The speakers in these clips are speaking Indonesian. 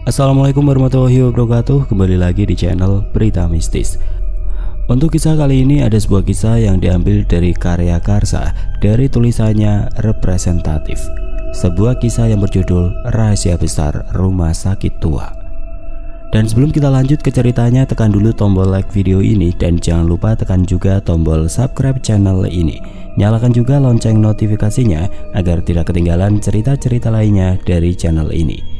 Assalamualaikum warahmatullahi wabarakatuh. Kembali lagi di channel Berita Mistis. Untuk kisah kali ini ada sebuah kisah yang diambil dari karya Karsa dari tulisannya Representatif. Sebuah kisah yang berjudul Rahasia Besar Rumah Sakit Tua. Dan sebelum kita lanjut ke ceritanya, tekan dulu tombol like video ini dan jangan lupa tekan juga tombol subscribe channel ini. Nyalakan juga lonceng notifikasinya agar tidak ketinggalan cerita-cerita lainnya dari channel ini.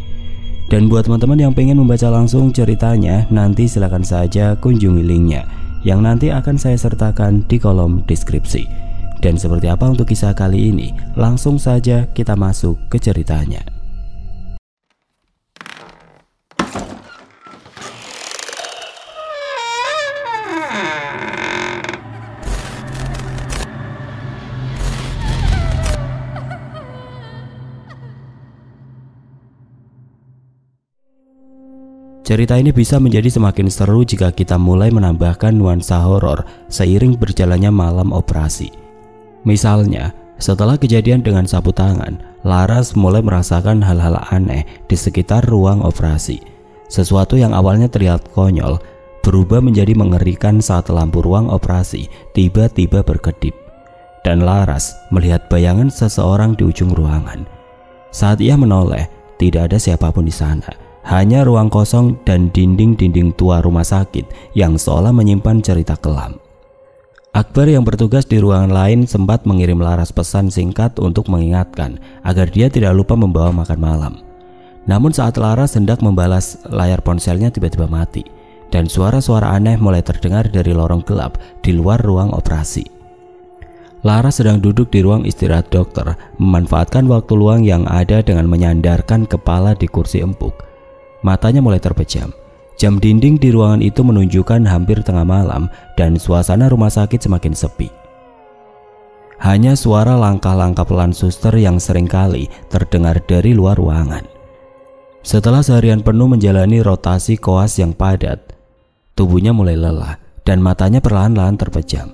Dan buat teman-teman yang pengen membaca langsung ceritanya, nanti silahkan saja kunjungi linknya yang nanti akan saya sertakan di kolom deskripsi. Dan seperti apa untuk kisah kali ini? Langsung saja kita masuk ke ceritanya. Cerita ini bisa menjadi semakin seru jika kita mulai menambahkan nuansa horor seiring berjalannya malam operasi. Misalnya, setelah kejadian dengan sapu tangan, Laras mulai merasakan hal-hal aneh di sekitar ruang operasi. Sesuatu yang awalnya terlihat konyol berubah menjadi mengerikan saat lampu ruang operasi tiba-tiba berkedip. Dan Laras melihat bayangan seseorang di ujung ruangan. Saat ia menoleh, tidak ada siapapun di sana. Hanya ruang kosong dan dinding-dinding tua rumah sakit yang seolah menyimpan cerita kelam. Akbar yang bertugas di ruangan lain sempat mengirim Laras pesan singkat untuk mengingatkan agar dia tidak lupa membawa makan malam. Namun saat Laras hendak membalas, layar ponselnya tiba-tiba mati dan suara-suara aneh mulai terdengar dari lorong gelap di luar ruang operasi. Laras sedang duduk di ruang istirahat dokter, memanfaatkan waktu luang yang ada dengan menyandarkan kepala di kursi empuk. Matanya mulai terpejam. Jam dinding di ruangan itu menunjukkan hampir tengah malam dan suasana rumah sakit semakin sepi. Hanya suara langkah-langkah pelan suster yang seringkali terdengar dari luar ruangan. Setelah seharian penuh menjalani rotasi koas yang padat, tubuhnya mulai lelah dan matanya perlahan-lahan terpejam.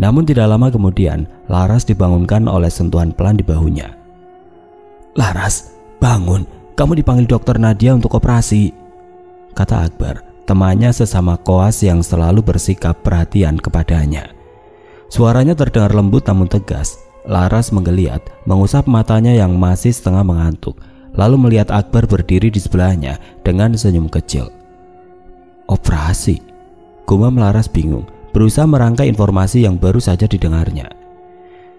Namun tidak lama kemudian, Laras dibangunkan oleh sentuhan pelan di bahunya. "Laras, bangun. Kamu dipanggil dokter Nadia untuk operasi," kata Akbar, temannya sesama koas yang selalu bersikap perhatian kepadanya. Suaranya terdengar lembut namun tegas. Laras menggeliat, mengusap matanya yang masih setengah mengantuk, lalu melihat Akbar berdiri di sebelahnya dengan senyum kecil. "Operasi?" gumam Laras bingung, berusaha merangkai informasi yang baru saja didengarnya.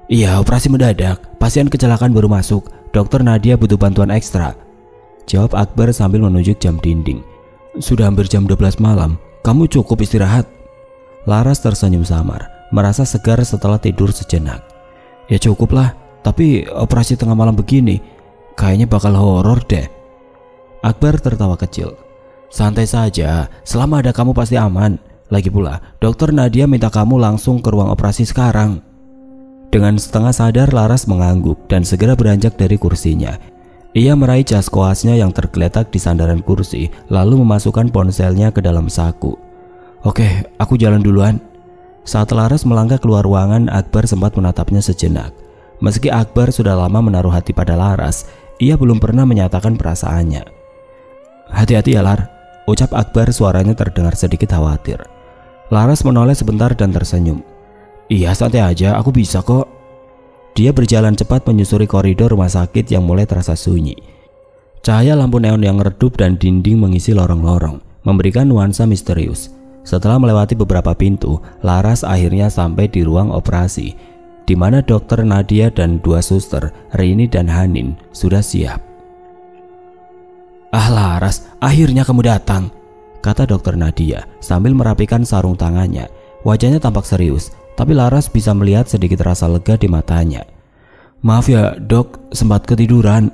"Iya, operasi mendadak. Pasien kecelakaan baru masuk. Dokter Nadia butuh bantuan ekstra," jawab Akbar sambil menunjuk jam dinding. "Sudah hampir jam 12 malam. Kamu cukup istirahat?" Laras tersenyum samar, merasa segar setelah tidur sejenak. "Ya cukuplah, tapi operasi tengah malam begini kayaknya bakal horor deh." Akbar tertawa kecil. "Santai saja, selama ada kamu pasti aman. Lagi pula, dokter Nadia minta kamu langsung ke ruang operasi sekarang." Dengan setengah sadar, Laras mengangguk dan segera beranjak dari kursinya. Ia meraih jas koasnya yang tergeletak di sandaran kursi, lalu memasukkan ponselnya ke dalam saku. "Oke, aku jalan duluan." Saat Laras melangkah keluar ruangan, Akbar sempat menatapnya sejenak. Meski Akbar sudah lama menaruh hati pada Laras, ia belum pernah menyatakan perasaannya. "Hati-hati ya, Lar," ucap Akbar, suaranya terdengar sedikit khawatir. Laras menoleh sebentar dan tersenyum. "Iya, santai aja, aku bisa kok." Dia berjalan cepat menyusuri koridor rumah sakit yang mulai terasa sunyi. Cahaya lampu neon yang redup dan dinding mengisi lorong-lorong, memberikan nuansa misterius. Setelah melewati beberapa pintu, Laras akhirnya sampai di ruang operasi, di mana dokter Nadia dan dua suster, Rini dan Hanin, sudah siap. "Ah Laras, akhirnya kamu datang," kata dokter Nadia sambil merapikan sarung tangannya. Wajahnya tampak serius, tapi Laras bisa melihat sedikit rasa lega di matanya. "Maaf ya dok, sempat ketiduran,"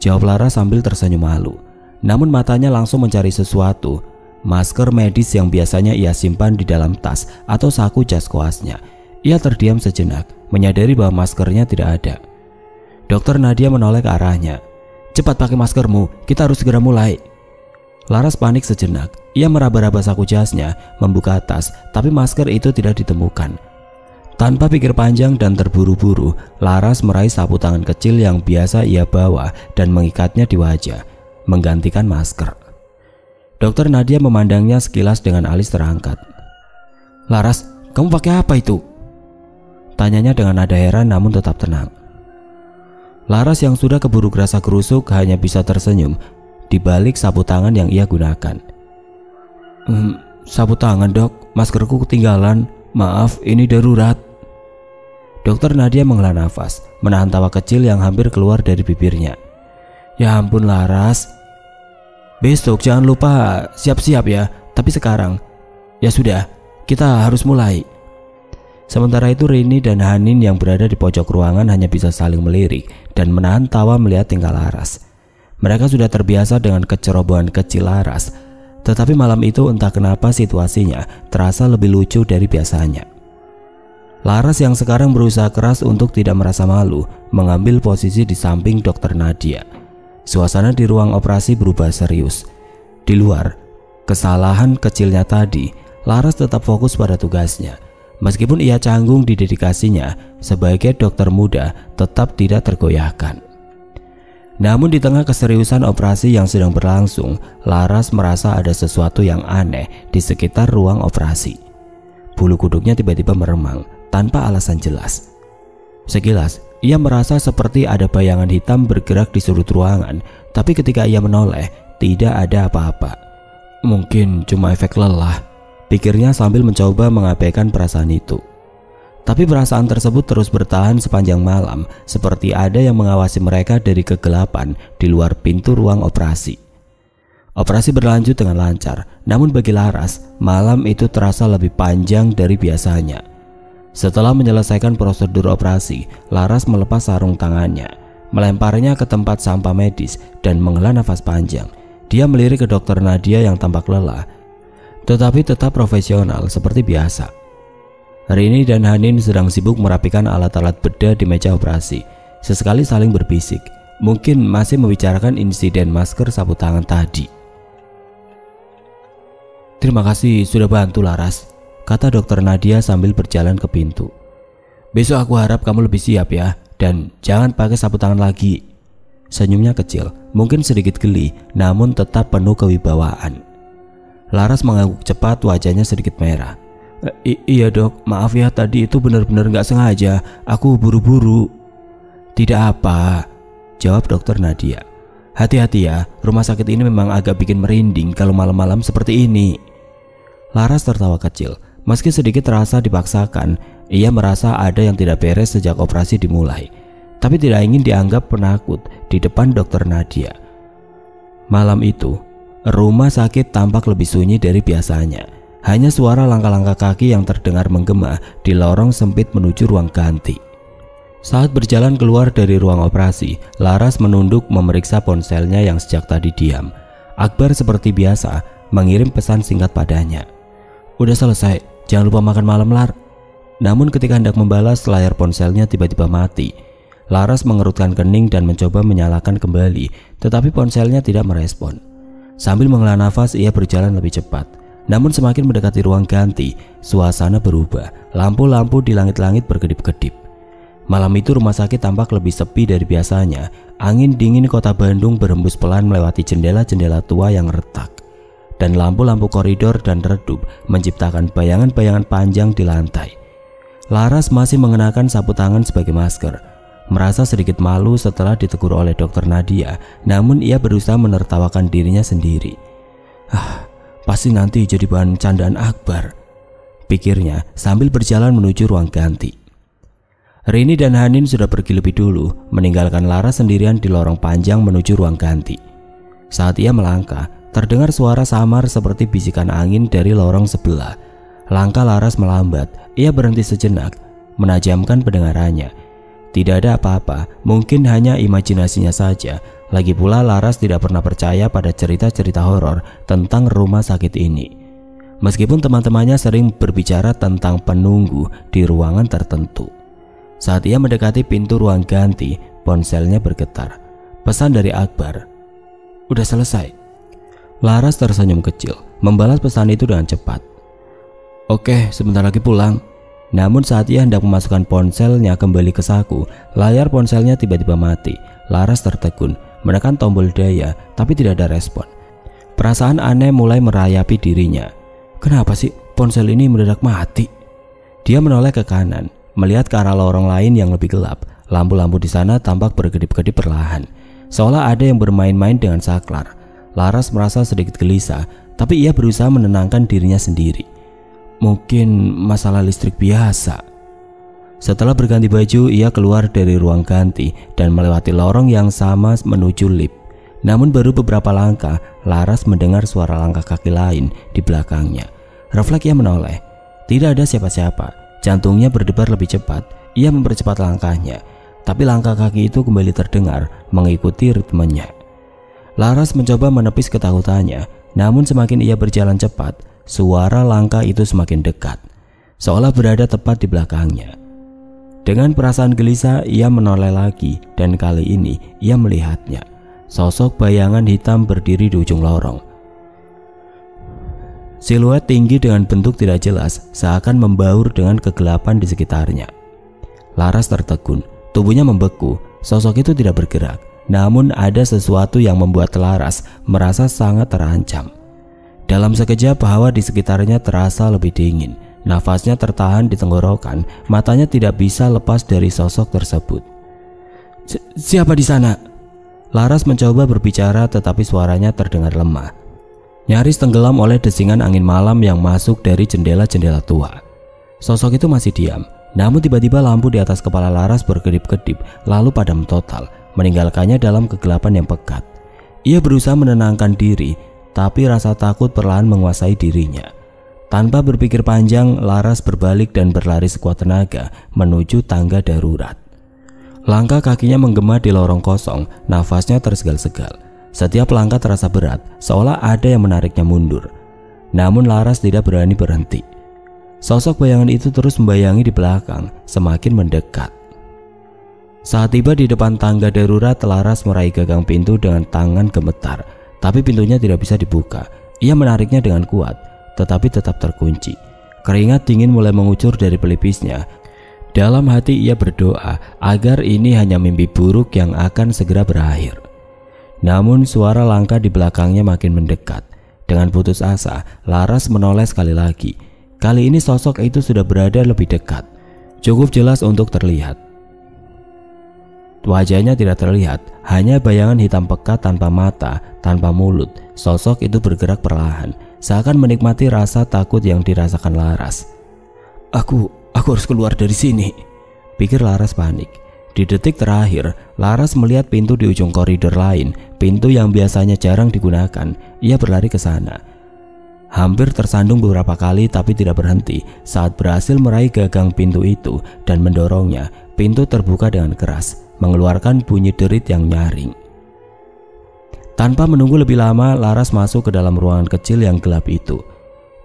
jawab Laras sambil tersenyum malu. Namun matanya langsung mencari sesuatu. Masker medis yang biasanya ia simpan di dalam tas atau saku jas koasnya. Ia terdiam sejenak, menyadari bahwa maskernya tidak ada. Dokter Nadia menoleh ke arahnya. "Cepat pakai maskermu, kita harus segera mulai." Laras panik sejenak. Ia meraba-raba saku jasnya, membuka tas, tapi masker itu tidak ditemukan. Tanpa pikir panjang dan terburu-buru, Laras meraih sapu tangan kecil yang biasa ia bawa dan mengikatnya di wajah. menggantikan masker. Dokter Nadia memandangnya sekilas dengan alis terangkat. "Laras, kamu pakai apa itu?" tanyanya dengan nada heran namun tetap tenang. Laras yang sudah keburu rasa kerusuk hanya bisa tersenyum di balik sapu tangan yang ia gunakan. Sapu tangan, Dok, maskerku ketinggalan. Maaf, ini darurat." Dokter Nadia menghela nafas, menahan tawa kecil yang hampir keluar dari bibirnya. "Ya ampun Laras, besok jangan lupa siap-siap ya. Tapi sekarang, ya sudah, kita harus mulai." Sementara itu Rini dan Hanin yang berada di pojok ruangan hanya bisa saling melirik dan menahan tawa melihat tingkah Laras. Mereka sudah terbiasa dengan kecerobohan kecil Laras, tetapi malam itu entah kenapa situasinya terasa lebih lucu dari biasanya. Laras yang sekarang berusaha keras untuk tidak merasa malu mengambil posisi di samping dokter Nadia. Suasana di ruang operasi berubah serius. Di luar kesalahan kecilnya tadi, Laras tetap fokus pada tugasnya. Meskipun ia canggung di dedikasinya sebagai dokter muda tetap tidak tergoyahkan. Namun di tengah keseriusan operasi yang sedang berlangsung, Laras merasa ada sesuatu yang aneh di sekitar ruang operasi. Bulu kuduknya tiba-tiba meremang tanpa alasan jelas. Sekilas, ia merasa seperti ada bayangan hitam bergerak di sudut ruangan, tapi ketika ia menoleh, tidak ada apa-apa. Mungkin cuma efek lelah, pikirnya sambil mencoba mengabaikan perasaan itu. Tapi perasaan tersebut terus bertahan sepanjang malam, seperti ada yang mengawasi mereka dari kegelapan di luar pintu ruang operasi. Operasi berlanjut dengan lancar, namun bagi Laras, malam itu terasa lebih panjang dari biasanya. Setelah menyelesaikan prosedur operasi, Laras melepas sarung tangannya, melemparnya ke tempat sampah medis dan menghela nafas panjang. Dia melirik ke dokter Nadia yang tampak lelah, tetapi tetap profesional seperti biasa. Rini dan Hanin sedang sibuk merapikan alat-alat bedah di meja operasi. Sesekali saling berbisik, mungkin masih membicarakan insiden masker sapu tangan tadi. "Terima kasih sudah bantu Laras," kata dokter Nadia sambil berjalan ke pintu. "Besok aku harap kamu lebih siap ya, dan jangan pakai sapu tangan lagi." Senyumnya kecil, mungkin sedikit geli, namun tetap penuh kewibawaan. Laras mengangguk cepat, wajahnya sedikit merah. Iya dok, maaf ya tadi itu benar-benar gak sengaja, aku buru-buru." "Tidak apa," jawab dokter Nadia. "Hati-hati ya, rumah sakit ini memang agak bikin merinding kalau malam-malam seperti ini." Laras tertawa kecil, meski sedikit terasa dipaksakan. Ia merasa ada yang tidak beres sejak operasi dimulai, tapi tidak ingin dianggap penakut di depan dokter Nadia. Malam itu, rumah sakit tampak lebih sunyi dari biasanya. Hanya suara langkah-langkah kaki yang terdengar menggema di lorong sempit menuju ruang ganti. Saat berjalan keluar dari ruang operasi, Laras menunduk memeriksa ponselnya yang sejak tadi diam. Akbar seperti biasa mengirim pesan singkat padanya. "Udah selesai, jangan lupa makan malam Lar." Namun ketika hendak membalas, layar ponselnya tiba-tiba mati. Laras mengerutkan kening dan mencoba menyalakan kembali, tetapi ponselnya tidak merespon. Sambil menghela nafas, ia berjalan lebih cepat. Namun semakin mendekati ruang ganti, suasana berubah. Lampu-lampu di langit-langit berkedip-kedip. Malam itu rumah sakit tampak lebih sepi dari biasanya. Angin dingin kota Bandung berhembus pelan melewati jendela-jendela tua yang retak. Dan lampu-lampu koridor dan redup menciptakan bayangan-bayangan panjang di lantai. Laras masih mengenakan sapu tangan sebagai masker. Merasa sedikit malu setelah ditegur oleh dokter Nadia, namun ia berusaha menertawakan dirinya sendiri. Pasti nanti jadi bahan candaan Akbar, pikirnya sambil berjalan menuju ruang ganti. Rini dan Hanin sudah pergi lebih dulu, meninggalkan Laras sendirian di lorong panjang menuju ruang ganti. Saat ia melangkah, terdengar suara samar seperti bisikan angin dari lorong sebelah. Langkah Laras melambat, ia berhenti sejenak, menajamkan pendengarannya. Tidak ada apa-apa, mungkin hanya imajinasinya saja. Lagi pula Laras tidak pernah percaya pada cerita-cerita horor tentang rumah sakit ini. Meskipun teman-temannya sering berbicara tentang penunggu di ruangan tertentu. Saat ia mendekati pintu ruang ganti, ponselnya bergetar. Pesan dari Akbar. "Udah selesai." Laras tersenyum kecil, membalas pesan itu dengan cepat. "Oke, sebentar lagi pulang." Namun saat ia hendak memasukkan ponselnya kembali ke saku, layar ponselnya tiba-tiba mati. Laras tertegun, menekan tombol daya tapi tidak ada respon. Perasaan aneh mulai merayapi dirinya. Kenapa sih ponsel ini mendadak mati? Dia menoleh ke kanan, melihat ke arah lorong lain yang lebih gelap. Lampu-lampu di sana tampak berkedip-kedip perlahan, seolah ada yang bermain-main dengan saklar. Laras merasa sedikit gelisah, tapi ia berusaha menenangkan dirinya sendiri. Mungkin masalah listrik biasa. Setelah berganti baju, ia keluar dari ruang ganti dan melewati lorong yang sama menuju lift. Namun baru beberapa langkah, Laras mendengar suara langkah kaki lain di belakangnya. Refleks ia menoleh. Tidak ada siapa-siapa. Jantungnya berdebar lebih cepat. Ia mempercepat langkahnya, tapi langkah kaki itu kembali terdengar mengikuti ritmenya. Laras mencoba menepis ketakutannya, namun semakin ia berjalan cepat, suara langkah itu semakin dekat, seolah berada tepat di belakangnya. Dengan perasaan gelisah, ia menoleh lagi dan kali ini ia melihatnya. Sosok bayangan hitam berdiri di ujung lorong. Siluet tinggi dengan bentuk tidak jelas seakan membaur dengan kegelapan di sekitarnya. Laras tertegun, tubuhnya membeku. Sosok itu tidak bergerak, namun ada sesuatu yang membuat Laras merasa sangat terancam. Dalam sekejap hawa di sekitarnya terasa lebih dingin. Nafasnya tertahan di tenggorokan, matanya tidak bisa lepas dari sosok tersebut. Siapa di sana? Laras mencoba berbicara tetapi suaranya terdengar lemah, nyaris tenggelam oleh desingan angin malam yang masuk dari jendela-jendela tua. Sosok itu masih diam, namun tiba-tiba lampu di atas kepala Laras berkedip-kedip lalu padam total, meninggalkannya dalam kegelapan yang pekat. Ia berusaha menenangkan diri, tapi rasa takut perlahan menguasai dirinya. Tanpa berpikir panjang, Laras berbalik dan berlari sekuat tenaga menuju tangga darurat. Langkah kakinya menggema di lorong kosong, nafasnya tersegal-segal. Setiap langkah terasa berat, seolah ada yang menariknya mundur. Namun Laras tidak berani berhenti. Sosok bayangan itu terus membayangi di belakang, semakin mendekat. Saat tiba di depan tangga darurat, Laras meraih gagang pintu dengan tangan gemetar, tapi pintunya tidak bisa dibuka. Ia menariknya dengan kuat, tetapi tetap terkunci. Keringat dingin mulai mengucur dari pelipisnya. Dalam hati ia berdoa agar ini hanya mimpi buruk yang akan segera berakhir. Namun suara langkah di belakangnya makin mendekat. Dengan putus asa, Laras menoleh sekali lagi. Kali ini sosok itu sudah berada lebih dekat, cukup jelas untuk terlihat. Wajahnya tidak terlihat, hanya bayangan hitam pekat tanpa mata, tanpa mulut. Sosok itu bergerak perlahan, seakan menikmati rasa takut yang dirasakan Laras. Aku harus keluar dari sini, pikir Laras panik. Di detik terakhir, Laras melihat pintu di ujung koridor lain, pintu yang biasanya jarang digunakan. Ia berlari ke sana. Hampir tersandung beberapa kali tapi tidak berhenti. Saat berhasil meraih gagang pintu itu dan mendorongnya, pintu terbuka dengan keras, mengeluarkan bunyi derit yang nyaring. Tanpa menunggu lebih lama, Laras masuk ke dalam ruangan kecil yang gelap itu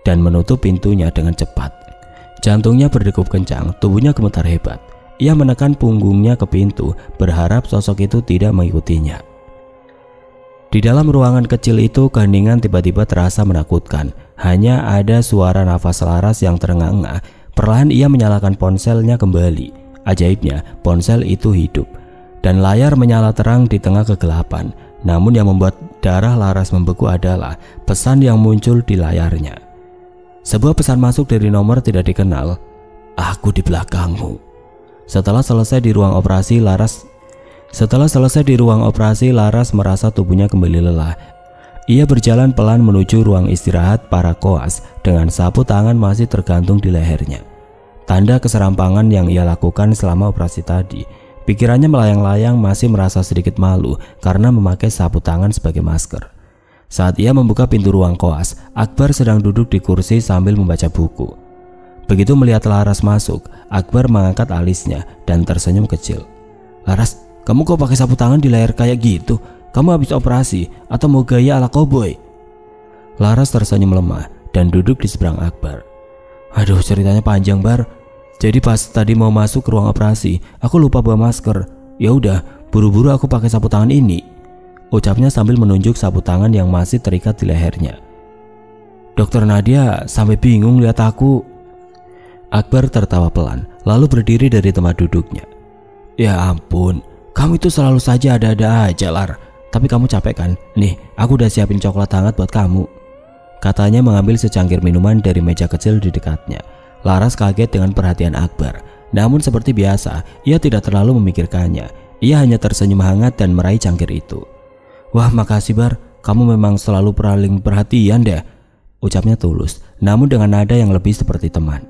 dan menutup pintunya dengan cepat. Jantungnya berdegup kencang, tubuhnya gemetar hebat. Ia menekan punggungnya ke pintu, berharap sosok itu tidak mengikutinya. Di dalam ruangan kecil itu, keheningan tiba-tiba terasa menakutkan. Hanya ada suara nafas Laras yang terengah-engah. Perlahan ia menyalakan ponselnya kembali. Ajaibnya, ponsel itu hidup dan layar menyala terang di tengah kegelapan. Namun yang membuat darah Laras membeku adalah pesan yang muncul di layarnya. Sebuah pesan masuk dari nomor tidak dikenal. Aku di belakangmu. Setelah selesai di ruang operasi, Laras merasa tubuhnya kembali lelah. Ia berjalan pelan menuju ruang istirahat para koas dengan sapu tangan masih tergantung di lehernya. Tanda keserampangan yang ia lakukan selama operasi tadi. Pikirannya melayang-layang, masih merasa sedikit malu karena memakai sapu tangan sebagai masker. Saat ia membuka pintu ruang koas, Akbar sedang duduk di kursi sambil membaca buku. Begitu melihat Laras masuk, Akbar mengangkat alisnya dan tersenyum kecil. Laras, kamu kok pakai sapu tangan di leher kayak gitu? Kamu habis operasi atau mau gaya ala koboi? Laras tersenyum lemah dan duduk di seberang Akbar. Aduh, ceritanya panjang, Bar. Jadi pas tadi mau masuk ke ruang operasi, aku lupa bawa masker. Ya udah, buru-buru aku pakai sapu tangan ini, ucapnya sambil menunjuk sapu tangan yang masih terikat di lehernya. Dokter Nadia sampai bingung lihat aku. Akbar tertawa pelan, lalu berdiri dari tempat duduknya. Ya ampun, kamu itu selalu saja ada-ada aja, Lar. Tapi kamu capek kan? Nih, aku udah siapin coklat hangat buat kamu. Katanya mengambil secangkir minuman dari meja kecil di dekatnya. Laras kaget dengan perhatian Akbar. Namun seperti biasa, ia tidak terlalu memikirkannya. Ia hanya tersenyum hangat dan meraih cangkir itu. Wah, makasih Bar, kamu memang selalu paling perhatian deh, ucapnya tulus, namun dengan nada yang lebih seperti teman.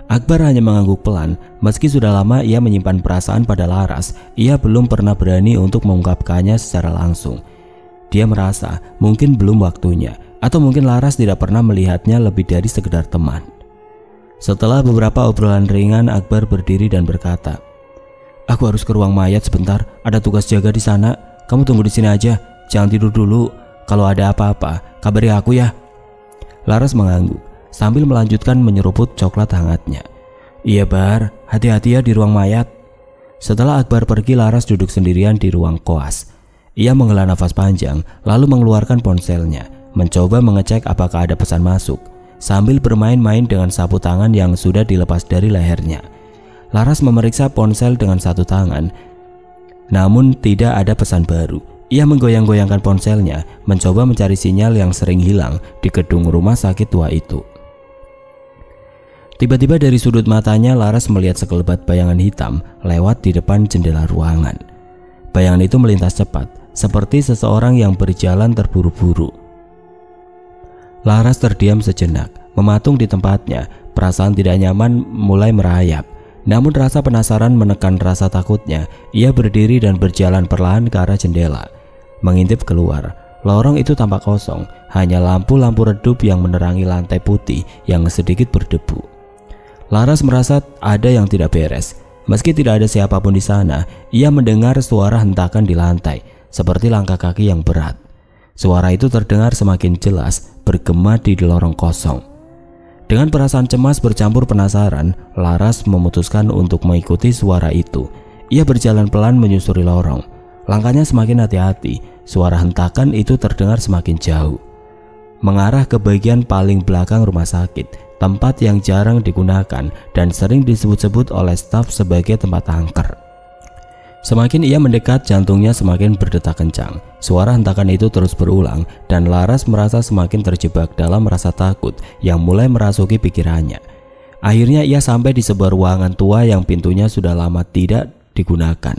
Akbar hanya mengangguk pelan. Meski sudah lama ia menyimpan perasaan pada Laras, ia belum pernah berani untuk mengungkapkannya secara langsung. Dia merasa mungkin belum waktunya, atau mungkin Laras tidak pernah melihatnya lebih dari sekedar teman. Setelah beberapa obrolan ringan, Akbar berdiri dan berkata, "Aku harus ke ruang mayat sebentar, ada tugas jaga di sana. Kamu tunggu di sini aja, jangan tidur dulu. Kalau ada apa-apa, kabari aku ya." Laras mengangguk sambil melanjutkan menyeruput coklat hangatnya. "Iya Bar, hati-hati ya di ruang mayat." Setelah Akbar pergi, Laras duduk sendirian di ruang koas. Ia menghela nafas panjang, lalu mengeluarkan ponselnya, mencoba mengecek apakah ada pesan masuk, sambil bermain-main dengan sapu tangan yang sudah dilepas dari lehernya. Laras memeriksa ponsel dengan satu tangan, namun tidak ada pesan baru. Ia menggoyang-goyangkan ponselnya, mencoba mencari sinyal yang sering hilang di gedung rumah sakit tua itu. Tiba-tiba dari sudut matanya Laras melihat sekelebat bayangan hitam lewat di depan jendela ruangan. Bayangan itu melintas cepat, seperti seseorang yang berjalan terburu-buru. Laras terdiam sejenak, mematung di tempatnya. Perasaan tidak nyaman mulai merayap. Namun rasa penasaran menekan rasa takutnya. Ia berdiri dan berjalan perlahan ke arah jendela. Mengintip keluar, lorong itu tampak kosong, hanya lampu-lampu redup yang menerangi lantai putih yang sedikit berdebu. Laras merasa ada yang tidak beres. Meski tidak ada siapapun di sana, ia mendengar suara hentakan di lantai, seperti langkah kaki yang berat. Suara itu terdengar semakin jelas, bergema di lorong kosong. Dengan perasaan cemas bercampur penasaran, Laras memutuskan untuk mengikuti suara itu. Ia berjalan pelan menyusuri lorong. Langkahnya semakin hati-hati, suara hentakan itu terdengar semakin jauh, mengarah ke bagian paling belakang rumah sakit, tempat yang jarang digunakan dan sering disebut-sebut oleh staf sebagai tempat angker. Semakin ia mendekat, jantungnya semakin berdetak kencang. Suara hentakan itu terus berulang dan Laras merasa semakin terjebak dalam rasa takut yang mulai merasuki pikirannya. Akhirnya ia sampai di sebuah ruangan tua yang pintunya sudah lama tidak digunakan.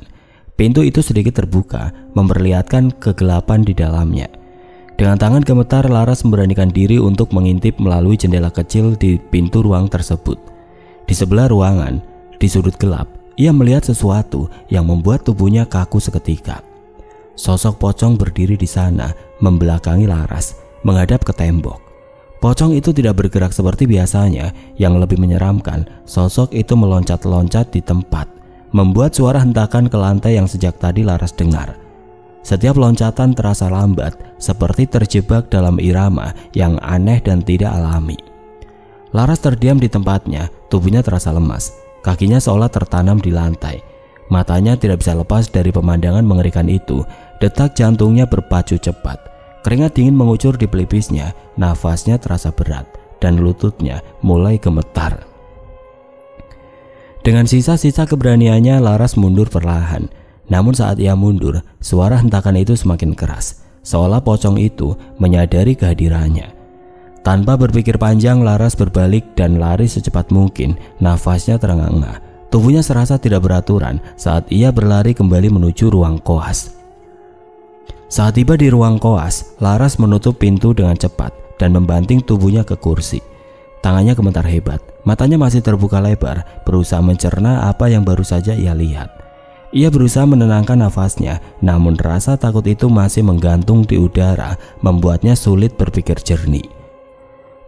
Pintu itu sedikit terbuka, memperlihatkan kegelapan di dalamnya. Dengan tangan gemetar, Laras memberanikan diri untuk mengintip melalui jendela kecil di pintu ruang tersebut. Di sebelah ruangan, di sudut gelap, ia melihat sesuatu yang membuat tubuhnya kaku seketika. Sosok pocong berdiri di sana, membelakangi Laras, menghadap ke tembok. Pocong itu tidak bergerak seperti biasanya. Yang lebih menyeramkan, sosok itu meloncat-loncat di tempat, membuat suara hentakan ke lantai yang sejak tadi Laras dengar. Setiap loncatan terasa lambat, seperti terjebak dalam irama yang aneh dan tidak alami. Laras terdiam di tempatnya, tubuhnya terasa lemas, kakinya seolah tertanam di lantai. Matanya tidak bisa lepas dari pemandangan mengerikan itu. Detak jantungnya berpacu cepat, keringat dingin mengucur di pelipisnya, nafasnya terasa berat, dan lututnya mulai gemetar. Dengan sisa-sisa keberaniannya, Laras mundur perlahan. Namun saat ia mundur, suara hentakan itu semakin keras, seolah pocong itu menyadari kehadirannya. Tanpa berpikir panjang, Laras berbalik dan lari secepat mungkin. Nafasnya terengah-engah, tubuhnya serasa tidak beraturan saat ia berlari kembali menuju ruang koas. Saat tiba di ruang koas, Laras menutup pintu dengan cepat dan membanting tubuhnya ke kursi. Tangannya gemetar hebat, matanya masih terbuka lebar, berusaha mencerna apa yang baru saja ia lihat. Ia berusaha menenangkan nafasnya, namun rasa takut itu masih menggantung di udara, membuatnya sulit berpikir jernih.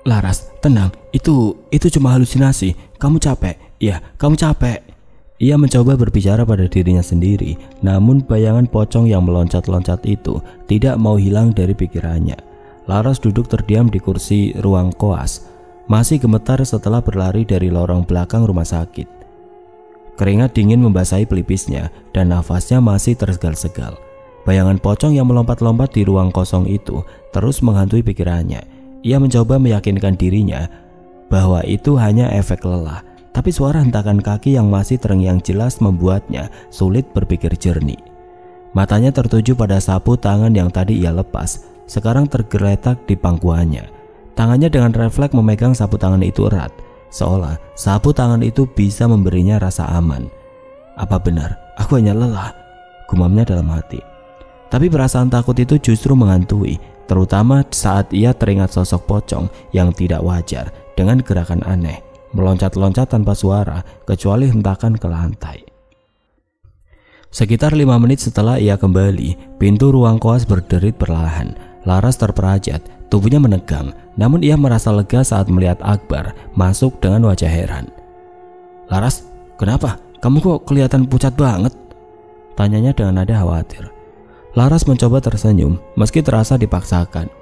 "Laras, tenang, itu cuma halusinasi. Kamu capek, ya, kamu capek." Ia mencoba berbicara pada dirinya sendiri, namun bayangan pocong yang meloncat-loncat itu tidak mau hilang dari pikirannya. Laras duduk terdiam di kursi ruang koas, masih gemetar setelah berlari dari lorong belakang rumah sakit. Keringat dingin membasahi pelipisnya dan nafasnya masih tersegal-segal. Bayangan pocong yang melompat-lompat di ruang kosong itu terus menghantui pikirannya. Ia mencoba meyakinkan dirinya bahwa itu hanya efek lelah, tapi suara hentakan kaki yang masih terngiang jelas membuatnya sulit berpikir jernih. Matanya tertuju pada sapu tangan yang tadi ia lepas, sekarang tergeletak di pangkuannya. Tangannya dengan refleks memegang sapu tangan itu erat, seolah sapu tangan itu bisa memberinya rasa aman. Apa benar aku hanya lelah? Gumamnya dalam hati. Tapi perasaan takut itu justru menghantui, terutama saat ia teringat sosok pocong yang tidak wajar dengan gerakan aneh, meloncat-loncat tanpa suara kecuali hentakan ke lantai. Sekitar 5 menit setelah ia kembali, pintu ruang koas berderit perlahan. Laras terperajat, tubuhnya menegang, namun ia merasa lega saat melihat Akbar masuk dengan wajah heran. "Laras, kenapa? Kamu kok kelihatan pucat banget?" tanyanya dengan nada khawatir. Laras mencoba tersenyum meski terasa dipaksakan.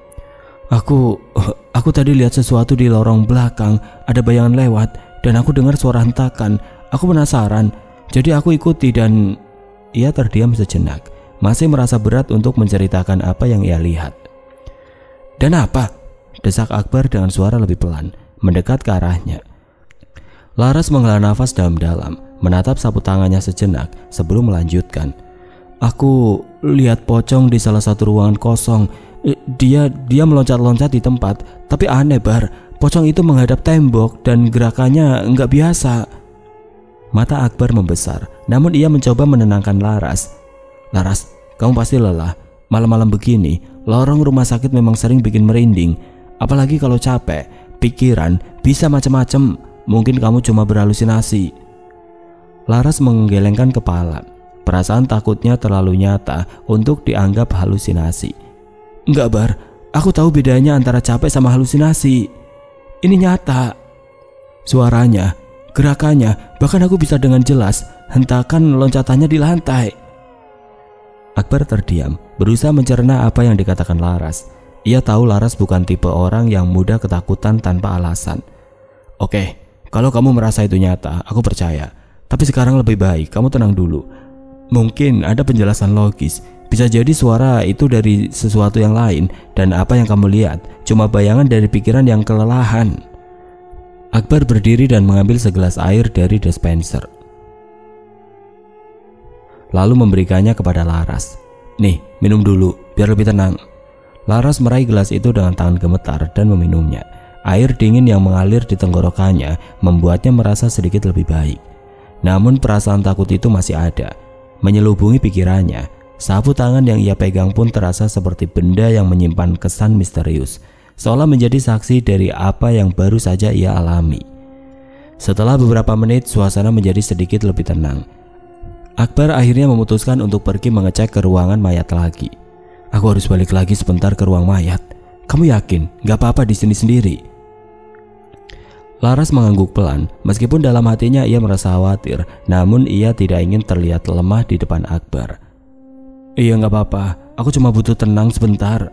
Aku tadi lihat sesuatu di lorong belakang, ada bayangan lewat dan aku dengar suara hentakan. Aku penasaran, jadi aku ikuti dan..." Ia terdiam sejenak, masih merasa berat untuk menceritakan apa yang ia lihat. "Dan apa?" desak Akbar dengan suara lebih pelan, mendekat ke arahnya. Laras menghela nafas dalam-dalam, menatap sapu tangannya sejenak sebelum melanjutkan. "Aku lihat pocong di salah satu ruangan kosong. Dia meloncat-loncat di tempat, tapi aneh Bar, pocong itu menghadap tembok dan gerakannya nggak biasa." Mata Akbar membesar, namun ia mencoba menenangkan Laras. "Laras, kamu pasti lelah. Malam-malam begini, lorong rumah sakit memang sering bikin merinding. Apalagi kalau capek, pikiran bisa macam-macam. Mungkin kamu cuma berhalusinasi." Laras menggelengkan kepala. Perasaan takutnya terlalu nyata untuk dianggap halusinasi. "Enggak Bar, aku tahu bedanya antara capek sama halusinasi. Ini nyata. Suaranya, gerakannya, bahkan aku bisa dengan jelas hentakan loncatannya di lantai." Akbar terdiam, berusaha mencerna apa yang dikatakan Laras. Ia tahu Laras bukan tipe orang yang mudah ketakutan tanpa alasan. "Oke, kalau kamu merasa itu nyata, aku percaya. Tapi sekarang lebih baik kamu tenang dulu. Mungkin ada penjelasan logis. Bisa jadi suara itu dari sesuatu yang lain, dan apa yang kamu lihat cuma bayangan dari pikiran yang kelelahan." Akbar berdiri dan mengambil segelas air dari dispenser, lalu memberikannya kepada Laras. "Nih, minum dulu biar lebih tenang." Laras meraih gelas itu dengan tangan gemetar dan meminumnya. Air dingin yang mengalir di tenggorokannya membuatnya merasa sedikit lebih baik. Namun perasaan takut itu masih ada, menyelubungi pikirannya. Sapu tangan yang ia pegang pun terasa seperti benda yang menyimpan kesan misterius, seolah menjadi saksi dari apa yang baru saja ia alami. Setelah beberapa menit, suasana menjadi sedikit lebih tenang. Akbar akhirnya memutuskan untuk pergi mengecek ke ruangan mayat lagi. "Aku harus balik lagi sebentar ke ruang mayat. Kamu yakin gak apa-apa di sini sendiri?" Laras mengangguk pelan, meskipun dalam hatinya ia merasa khawatir, namun ia tidak ingin terlihat lemah di depan Akbar. "Iya gak apa-apa, aku cuma butuh tenang sebentar."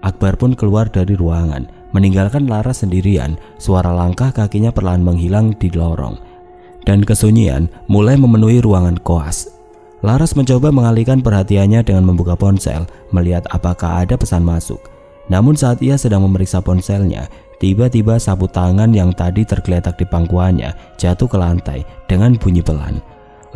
Akbar pun keluar dari ruangan, meninggalkan Laras sendirian. Suara langkah kakinya perlahan menghilang di lorong, dan kesunyian mulai memenuhi ruangan koas. Laras mencoba mengalihkan perhatiannya dengan membuka ponsel, melihat apakah ada pesan masuk. Namun saat ia sedang memeriksa ponselnya, tiba-tiba sapu tangan yang tadi tergeletak di pangkuannya jatuh ke lantai dengan bunyi pelan.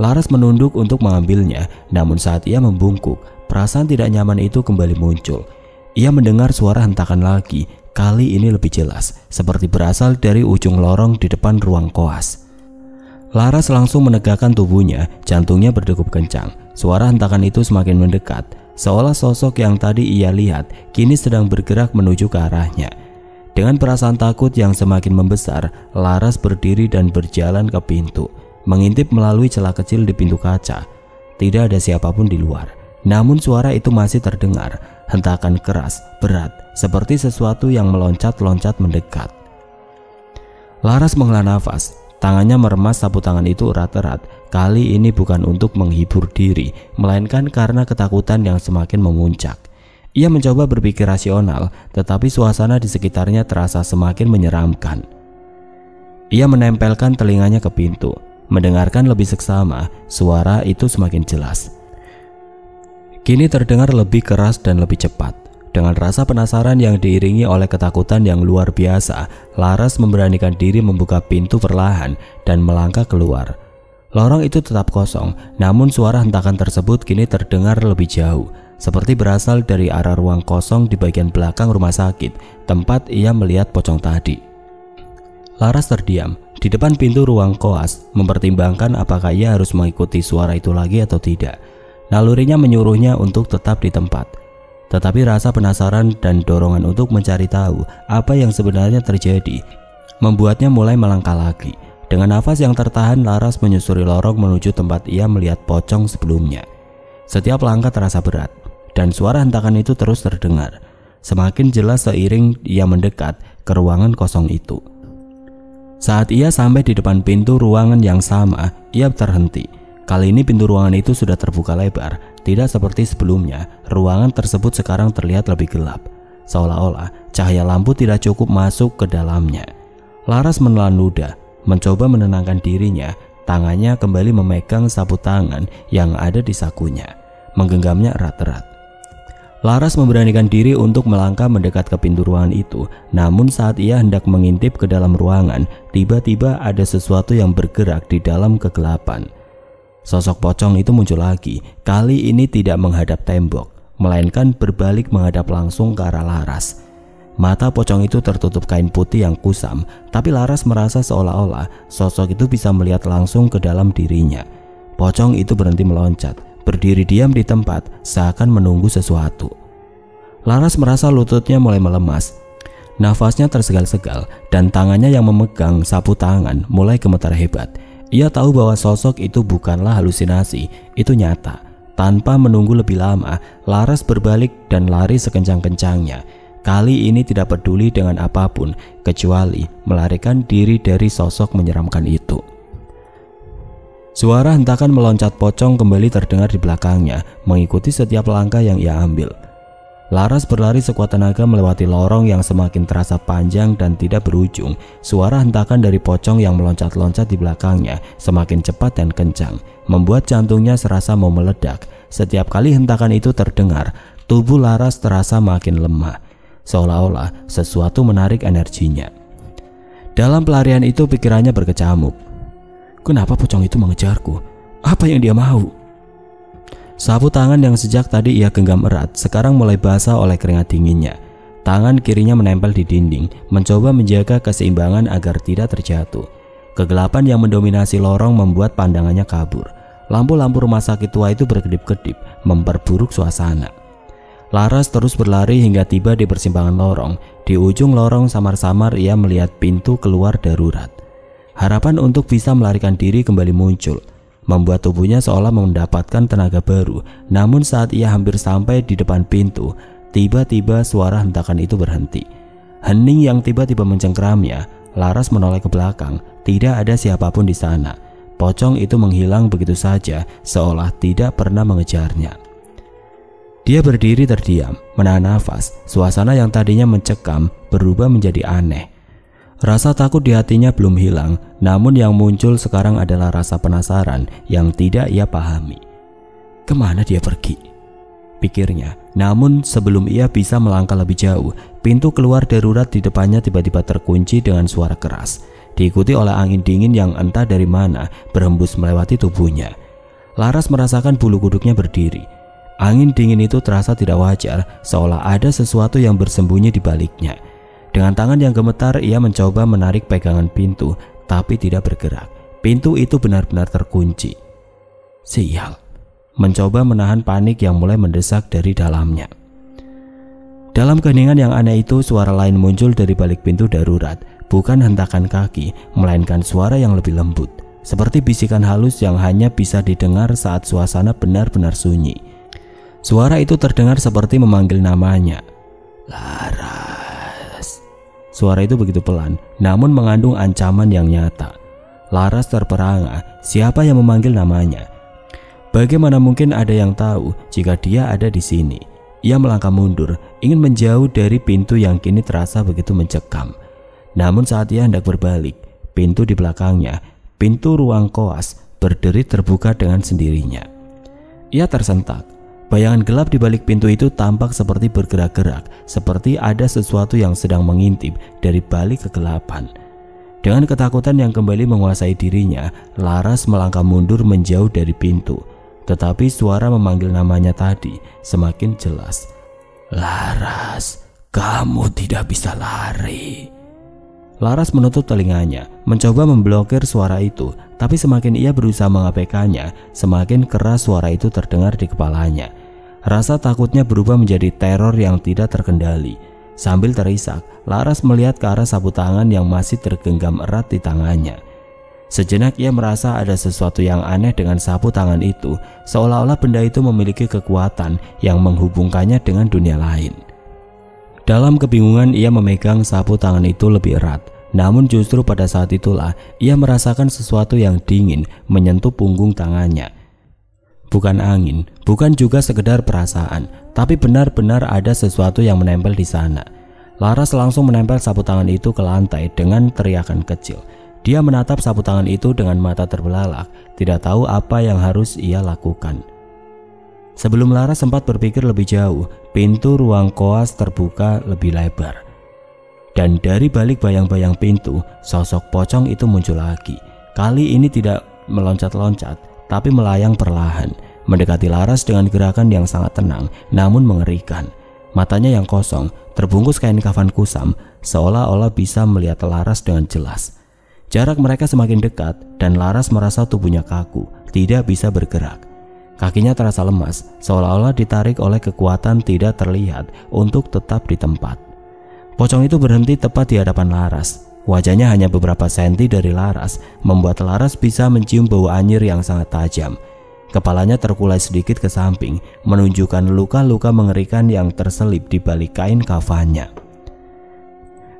Laras menunduk untuk mengambilnya, namun saat ia membungkuk, perasaan tidak nyaman itu kembali muncul. Ia mendengar suara hentakan lagi, kali ini lebih jelas, seperti berasal dari ujung lorong di depan ruang koas. Laras langsung menegakkan tubuhnya, jantungnya berdegup kencang. Suara hentakan itu semakin mendekat, seolah sosok yang tadi ia lihat kini sedang bergerak menuju ke arahnya. Dengan perasaan takut yang semakin membesar, Laras berdiri dan berjalan ke pintu, mengintip melalui celah kecil di pintu kaca. Tidak ada siapapun di luar, namun suara itu masih terdengar, hentakan keras, berat, seperti sesuatu yang meloncat-loncat mendekat. Laras menghela nafas, tangannya meremas sapu tangan itu erat-erat. Kali ini bukan untuk menghibur diri, melainkan karena ketakutan yang semakin memuncak. Ia mencoba berpikir rasional, tetapi suasana di sekitarnya terasa semakin menyeramkan. Ia menempelkan telinganya ke pintu, mendengarkan lebih seksama. Suara itu semakin jelas, kini terdengar lebih keras dan lebih cepat. Dengan rasa penasaran yang diiringi oleh ketakutan yang luar biasa, Laras memberanikan diri membuka pintu perlahan dan melangkah keluar. Lorong itu tetap kosong, namun suara hentakan tersebut kini terdengar lebih jauh, seperti berasal dari arah ruang kosong di bagian belakang rumah sakit tempat ia melihat pocong tadi. Laras terdiam di depan pintu ruang koas, mempertimbangkan apakah ia harus mengikuti suara itu lagi atau tidak. Nalurinya menyuruhnya untuk tetap di tempat, tetapi rasa penasaran dan dorongan untuk mencari tahu apa yang sebenarnya terjadi membuatnya mulai melangkah lagi. Dengan nafas yang tertahan, Laras menyusuri lorong menuju tempat ia melihat pocong sebelumnya. Setiap langkah terasa berat, dan suara hentakan itu terus terdengar, semakin jelas seiring ia mendekat ke ruangan kosong itu. Saat ia sampai di depan pintu ruangan yang sama, ia terhenti. Kali ini pintu ruangan itu sudah terbuka lebar, tidak seperti sebelumnya. Ruangan tersebut sekarang terlihat lebih gelap, seolah-olah cahaya lampu tidak cukup masuk ke dalamnya. Laras menelan ludah, mencoba menenangkan dirinya. Tangannya kembali memegang sapu tangan yang ada di sakunya, menggenggamnya erat-erat. Laras memberanikan diri untuk melangkah mendekat ke pintu ruangan itu. Namun saat ia hendak mengintip ke dalam ruangan, tiba-tiba ada sesuatu yang bergerak di dalam kegelapan. Sosok pocong itu muncul lagi. Kali ini tidak menghadap tembok, melainkan berbalik menghadap langsung ke arah Laras. Mata pocong itu tertutup kain putih yang kusam, tapi Laras merasa seolah-olah sosok itu bisa melihat langsung ke dalam dirinya. Pocong itu berhenti meloncat, berdiri diam di tempat seakan menunggu sesuatu. Laras merasa lututnya mulai melemas, nafasnya tersegal-segal, dan tangannya yang memegang sapu tangan mulai gemetar hebat. Ia tahu bahwa sosok itu bukanlah halusinasi, itu nyata. Tanpa menunggu lebih lama, Laras berbalik dan lari sekencang-kencangnya. Kali ini tidak peduli dengan apapun kecuali melarikan diri dari sosok menyeramkan itu. Suara hentakan meloncat pocong kembali terdengar di belakangnya, mengikuti setiap langkah yang ia ambil. Laras berlari sekuat tenaga melewati lorong yang semakin terasa panjang dan tidak berujung. Suara hentakan dari pocong yang meloncat-loncat di belakangnya semakin cepat dan kencang, membuat jantungnya serasa mau meledak. Setiap kali hentakan itu terdengar, tubuh Laras terasa makin lemah, seolah-olah sesuatu menarik energinya. Dalam pelarian itu pikirannya berkecamuk. Kenapa pocong itu mengejarku? Apa yang dia mau? Sapu tangan yang sejak tadi ia genggam erat sekarang mulai basah oleh keringat dinginnya. Tangan kirinya menempel di dinding, mencoba menjaga keseimbangan agar tidak terjatuh. Kegelapan yang mendominasi lorong membuat pandangannya kabur. Lampu-lampu rumah sakit tua itu berkedip-kedip, memperburuk suasana. Laras terus berlari hingga tiba di persimpangan lorong. Di ujung lorong samar-samar ia melihat pintu keluar darurat. Harapan untuk bisa melarikan diri kembali muncul, membuat tubuhnya seolah mendapatkan tenaga baru. Namun saat ia hampir sampai di depan pintu, tiba-tiba suara hentakan itu berhenti. Hening yang tiba-tiba mencengkeramnya. Laras menoleh ke belakang, tidak ada siapapun di sana. Pocong itu menghilang begitu saja, seolah tidak pernah mengejarnya. Dia berdiri terdiam, menahan nafas. Suasana yang tadinya mencekam berubah menjadi aneh. Rasa takut di hatinya belum hilang, namun yang muncul sekarang adalah rasa penasaran yang tidak ia pahami. Kemana dia pergi? Pikirnya. Namun sebelum ia bisa melangkah lebih jauh, pintu keluar darurat di depannya tiba-tiba terkunci dengan suara keras, diikuti oleh angin dingin yang entah dari mana berhembus melewati tubuhnya. Laras merasakan bulu kuduknya berdiri. Angin dingin itu terasa tidak wajar, seolah ada sesuatu yang bersembunyi di baliknya. Dengan tangan yang gemetar, ia mencoba menarik pegangan pintu, tapi tidak bergerak. Pintu itu benar-benar terkunci. Sial. Mencoba menahan panik yang mulai mendesak dari dalamnya. Dalam keheningan yang aneh itu, suara lain muncul dari balik pintu darurat. Bukan hentakan kaki, melainkan suara yang lebih lembut, seperti bisikan halus yang hanya bisa didengar saat suasana benar-benar sunyi. Suara itu terdengar seperti memanggil namanya. Laras. Suara itu begitu pelan, namun mengandung ancaman yang nyata. Laras terperangah, siapa yang memanggil namanya? Bagaimana mungkin ada yang tahu jika dia ada di sini? Ia melangkah mundur, ingin menjauh dari pintu yang kini terasa begitu mencekam. Namun saat ia hendak berbalik, pintu di belakangnya, pintu ruang koas, berderit terbuka dengan sendirinya. Ia tersentak. Bayangan gelap di balik pintu itu tampak seperti bergerak-gerak, seperti ada sesuatu yang sedang mengintip dari balik kegelapan. Dengan ketakutan yang kembali menguasai dirinya, Laras melangkah mundur menjauh dari pintu. Tetapi suara memanggil namanya tadi semakin jelas. "Laras, kamu tidak bisa lari." Laras menutup telinganya, mencoba memblokir suara itu, tapi semakin ia berusaha mengabaikannya, semakin keras suara itu terdengar di kepalanya. Rasa takutnya berubah menjadi teror yang tidak terkendali. Sambil terisak, Laras melihat ke arah sapu tangan yang masih tergenggam erat di tangannya. Sejenak ia merasa ada sesuatu yang aneh dengan sapu tangan itu, seolah-olah benda itu memiliki kekuatan yang menghubungkannya dengan dunia lain. Dalam kebingungan ia memegang sapu tangan itu lebih erat. Namun justru pada saat itulah ia merasakan sesuatu yang dingin menyentuh punggung tangannya. Bukan angin, bukan juga sekedar perasaan, tapi benar-benar ada sesuatu yang menempel di sana. Laras langsung menempel sapu tangan itu ke lantai dengan teriakan kecil. Dia menatap sapu tangan itu dengan mata terbelalak, tidak tahu apa yang harus ia lakukan. Sebelum Laras sempat berpikir lebih jauh, pintu ruang koas terbuka lebih lebar. Dan dari balik bayang-bayang pintu, sosok pocong itu muncul lagi. Kali ini tidak meloncat-loncat, tapi melayang perlahan, mendekati Laras dengan gerakan yang sangat tenang namun mengerikan. Matanya yang kosong, terbungkus kain kafan kusam, seolah-olah bisa melihat Laras dengan jelas. Jarak mereka semakin dekat dan Laras merasa tubuhnya kaku, tidak bisa bergerak. Kakinya terasa lemas, seolah-olah ditarik oleh kekuatan tidak terlihat untuk tetap di tempat. Pocong itu berhenti tepat di hadapan Laras. Wajahnya hanya beberapa senti dari Laras, membuat Laras bisa mencium bau anyir yang sangat tajam. Kepalanya terkulai sedikit ke samping, menunjukkan luka-luka mengerikan yang terselip di balik kain kafannya.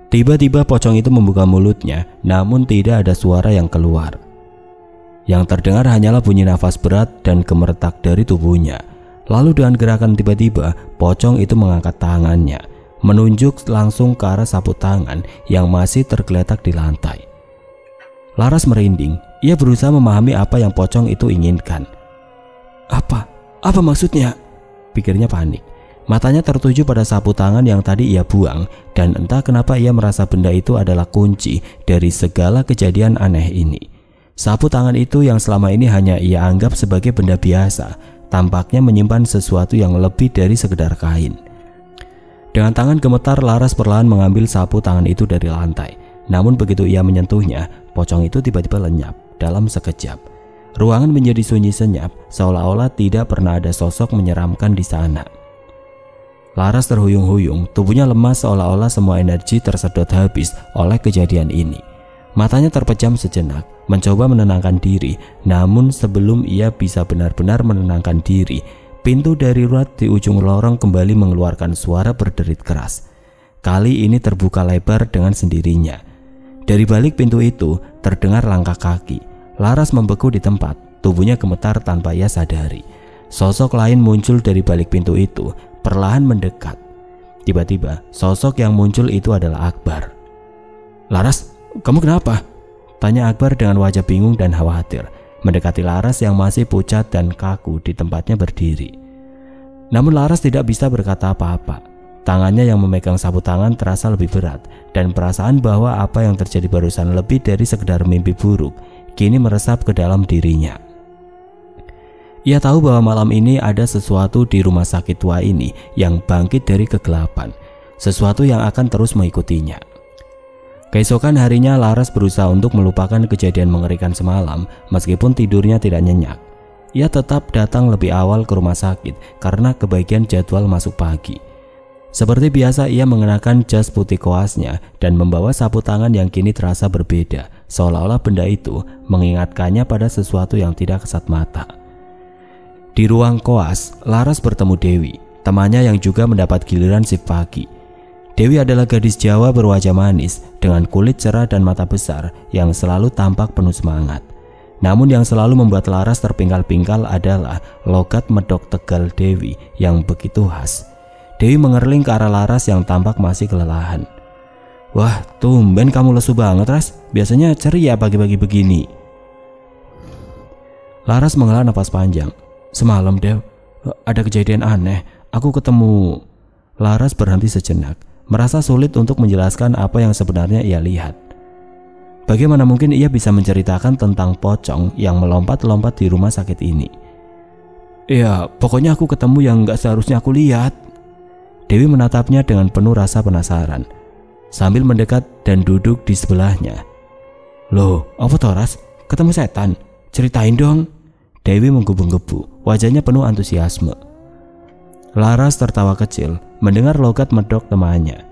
Tiba-tiba pocong itu membuka mulutnya, namun tidak ada suara yang keluar. Yang terdengar hanyalah bunyi nafas berat dan gemeretak dari tubuhnya. Lalu dengan gerakan tiba-tiba, pocong itu mengangkat tangannya, menunjuk langsung ke arah sapu tangan yang masih tergeletak di lantai. Laras merinding. Ia berusaha memahami apa yang pocong itu inginkan. Apa maksudnya? Pikirnya panik. Matanya tertuju pada sapu tangan yang tadi ia buang, dan entah kenapa ia merasa benda itu adalah kunci dari segala kejadian aneh ini. Sapu tangan itu yang selama ini hanya ia anggap sebagai benda biasa, tampaknya menyimpan sesuatu yang lebih dari sekedar kain. Dengan tangan gemetar, Laras perlahan mengambil sapu tangan itu dari lantai. Namun begitu ia menyentuhnya, pocong itu tiba-tiba lenyap dalam sekejap. Ruangan menjadi sunyi senyap, seolah-olah tidak pernah ada sosok menyeramkan di sana. Laras terhuyung-huyung, tubuhnya lemas seolah-olah semua energi tersedot habis oleh kejadian ini. Matanya terpejam sejenak, mencoba menenangkan diri. Namun sebelum ia bisa benar-benar menenangkan diri, pintu darurat di ujung lorong kembali mengeluarkan suara berderit keras. Kali ini terbuka lebar dengan sendirinya. Dari balik pintu itu terdengar langkah kaki. Laras membeku di tempat, tubuhnya gemetar tanpa ia sadari. Sosok lain muncul dari balik pintu itu, perlahan mendekat. Tiba-tiba sosok yang muncul itu adalah Akbar. "Laras, kamu kenapa?" tanya Akbar dengan wajah bingung dan khawatir, mendekati Laras yang masih pucat dan kaku di tempatnya berdiri. Namun Laras tidak bisa berkata apa-apa. Tangannya yang memegang sapu tangan terasa lebih berat, dan perasaan bahwa apa yang terjadi barusan lebih dari sekedar mimpi buruk kini meresap ke dalam dirinya. Ia tahu bahwa malam ini ada sesuatu di rumah sakit tua ini yang bangkit dari kegelapan, sesuatu yang akan terus mengikutinya. Keesokan harinya Laras berusaha untuk melupakan kejadian mengerikan semalam meskipun tidurnya tidak nyenyak. Ia tetap datang lebih awal ke rumah sakit karena kebagian jadwal masuk pagi. Seperti biasa ia mengenakan jas putih koasnya dan membawa sapu tangan yang kini terasa berbeda, seolah-olah benda itu mengingatkannya pada sesuatu yang tidak kasat mata. Di ruang koas, Laras bertemu Dewi, temannya yang juga mendapat giliran shift pagi. Dewi adalah gadis Jawa berwajah manis dengan kulit cerah dan mata besar yang selalu tampak penuh semangat. Namun yang selalu membuat Laras terpingkal-pingkal adalah logat medok tegal Dewi yang begitu khas. Dewi mengerling ke arah Laras yang tampak masih kelelahan. "Wah, tumben kamu lesu banget, Ras. Biasanya ceria pagi-pagi begini." Laras menghela napas panjang. "Semalam, Dew, ada kejadian aneh. Aku ketemu..." Laras berhenti sejenak, merasa sulit untuk menjelaskan apa yang sebenarnya ia lihat. Bagaimana mungkin ia bisa menceritakan tentang pocong yang melompat-lompat di rumah sakit ini? Ya, pokoknya aku ketemu yang gak seharusnya aku lihat. Dewi menatapnya dengan penuh rasa penasaran sambil mendekat dan duduk di sebelahnya. Loh, apa Toras? Ketemu setan? Ceritain dong. Dewi menggebu-gebu, wajahnya penuh antusiasme. Laras tertawa kecil mendengar logat medok temannya.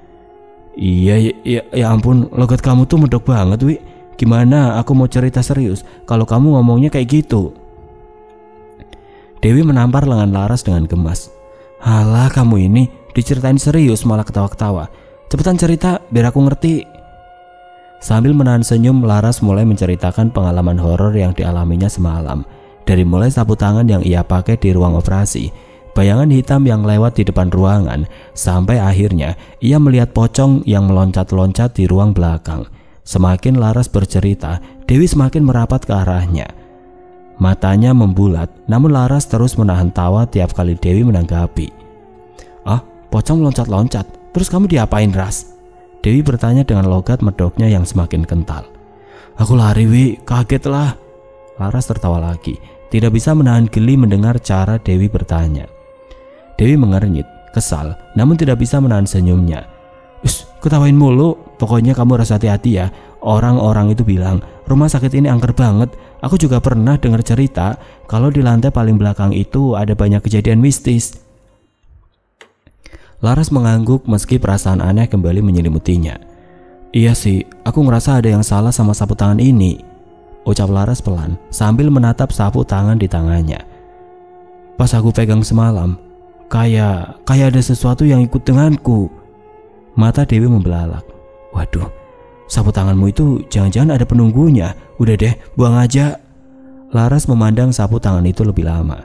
Iya, ya ampun, logat kamu tuh medok banget, Wi. Gimana aku mau cerita serius kalau kamu ngomongnya kayak gitu? Dewi menampar lengan Laras dengan gemas. Halah, kamu ini diceritain serius malah ketawa-ketawa. Cepetan cerita biar aku ngerti. Sambil menahan senyum, Laras mulai menceritakan pengalaman horor yang dialaminya semalam. Dari mulai sapu tangan yang ia pakai di ruang operasi, bayangan hitam yang lewat di depan ruangan, sampai akhirnya ia melihat pocong yang meloncat-loncat di ruang belakang. Semakin Laras bercerita, Dewi semakin merapat ke arahnya. Matanya membulat, namun Laras terus menahan tawa tiap kali Dewi menanggapi. Ah, pocong meloncat-loncat, terus kamu diapain, Ras? Dewi bertanya dengan logat medoknya yang semakin kental. Aku lari, Wi, kaget lah. Laras tertawa lagi, tidak bisa menahan geli mendengar cara Dewi bertanya. Dewi mengernyit, kesal, namun tidak bisa menahan senyumnya. Ketawain mulu, pokoknya kamu harus hati-hati ya. Orang-orang itu bilang rumah sakit ini angker banget. Aku juga pernah dengar cerita kalau di lantai paling belakang itu ada banyak kejadian mistis. Laras mengangguk meski perasaan aneh kembali menyelimutinya. Iya sih, aku ngerasa ada yang salah sama sapu tangan ini, ucap Laras pelan sambil menatap sapu tangan di tangannya. Pas aku pegang semalam, kayak ada sesuatu yang ikut denganku. Mata Dewi membelalak. Waduh, sapu tanganmu itu jangan-jangan ada penunggunya. Udah deh, buang aja. Laras memandang sapu tangan itu lebih lama.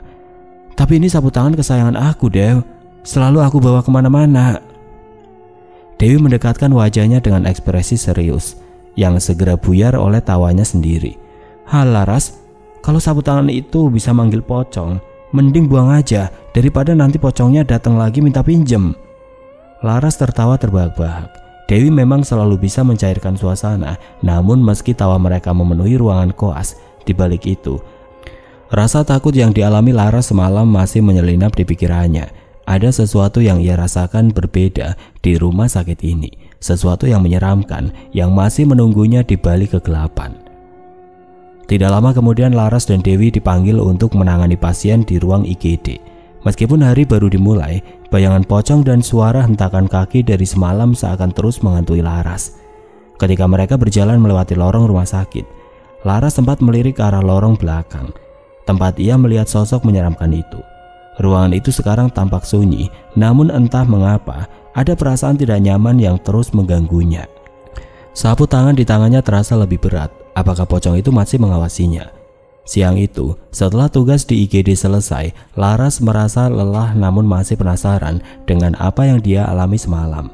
Tapi ini sapu tangan kesayangan aku, Dew. Selalu aku bawa kemana-mana. Dewi mendekatkan wajahnya dengan ekspresi serius yang segera buyar oleh tawanya sendiri. Hal Laras, kalau sapu tangan itu bisa manggil pocong, mending buang aja daripada nanti pocongnya datang lagi minta pinjem. Laras tertawa terbahak-bahak. Dewi memang selalu bisa mencairkan suasana, namun meski tawa mereka memenuhi ruangan koas, di balik itu, rasa takut yang dialami Laras semalam masih menyelinap di pikirannya. Ada sesuatu yang ia rasakan berbeda di rumah sakit ini, sesuatu yang menyeramkan yang masih menunggunya di balik kegelapan. Tidak lama kemudian Laras dan Dewi dipanggil untuk menangani pasien di ruang IGD. Meskipun hari baru dimulai, bayangan pocong dan suara hentakan kaki dari semalam seakan terus menghantui Laras. Ketika mereka berjalan melewati lorong rumah sakit, Laras sempat melirik ke arah lorong belakang, tempat ia melihat sosok menyeramkan itu. Ruangan itu sekarang tampak sunyi, namun entah mengapa ada perasaan tidak nyaman yang terus mengganggunya. Sapu tangan di tangannya terasa lebih berat. Apakah pocong itu masih mengawasinya? Siang itu, setelah tugas di IGD selesai, Laras merasa lelah namun masih penasaran dengan apa yang dia alami semalam.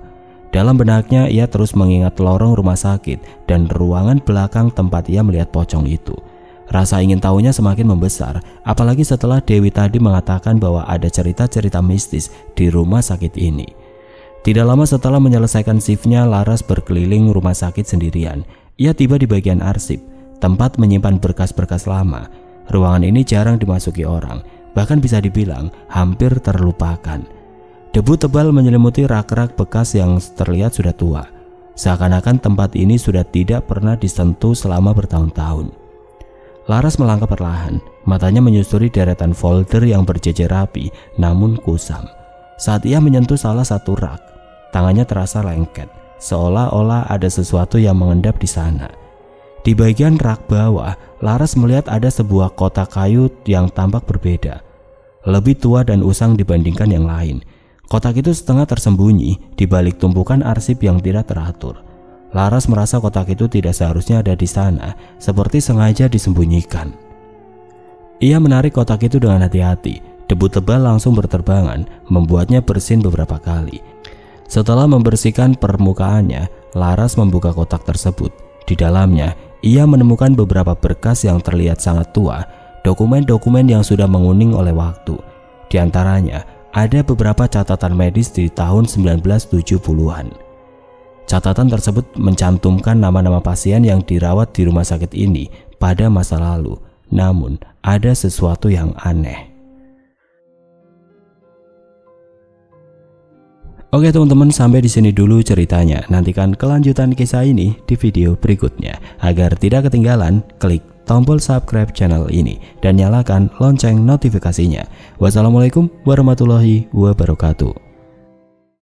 Dalam benaknya ia terus mengingat lorong rumah sakit dan ruangan belakang tempat ia melihat pocong itu. Rasa ingin tahunya semakin membesar, apalagi setelah Dewi tadi mengatakan bahwa ada cerita-cerita mistis di rumah sakit ini. Tidak lama setelah menyelesaikan shiftnya, Laras berkeliling rumah sakit sendirian. Ia tiba di bagian arsip, tempat menyimpan berkas-berkas lama. Ruangan ini jarang dimasuki orang, bahkan bisa dibilang hampir terlupakan. Debu tebal menyelimuti rak-rak bekas yang terlihat sudah tua. Seakan-akan tempat ini sudah tidak pernah disentuh selama bertahun-tahun. Laras melangkah perlahan, matanya menyusuri deretan folder yang berjejer rapi namun kusam. Saat ia menyentuh salah satu rak, tangannya terasa lengket, seolah-olah ada sesuatu yang mengendap di sana. Di bagian rak bawah, Laras melihat ada sebuah kotak kayu yang tampak berbeda, lebih tua dan usang dibandingkan yang lain. Kotak itu setengah tersembunyi di balik tumpukan arsip yang tidak teratur. Laras merasa kotak itu tidak seharusnya ada di sana, seperti sengaja disembunyikan. Ia menarik kotak itu dengan hati-hati. Debu tebal langsung berterbangan, membuatnya bersin beberapa kali. Setelah membersihkan permukaannya, Laras membuka kotak tersebut. Di dalamnya, ia menemukan beberapa berkas yang terlihat sangat tua, dokumen-dokumen yang sudah menguning oleh waktu. Di antaranya, ada beberapa catatan medis di tahun 1970-an. Catatan tersebut mencantumkan nama-nama pasien yang dirawat di rumah sakit ini pada masa lalu. Namun, ada sesuatu yang aneh. Oke teman-teman, sampai di sini dulu ceritanya. Nantikan kelanjutan kisah ini di video berikutnya. Agar tidak ketinggalan, klik tombol subscribe channel ini dan nyalakan lonceng notifikasinya. Wassalamualaikum warahmatullahi wabarakatuh.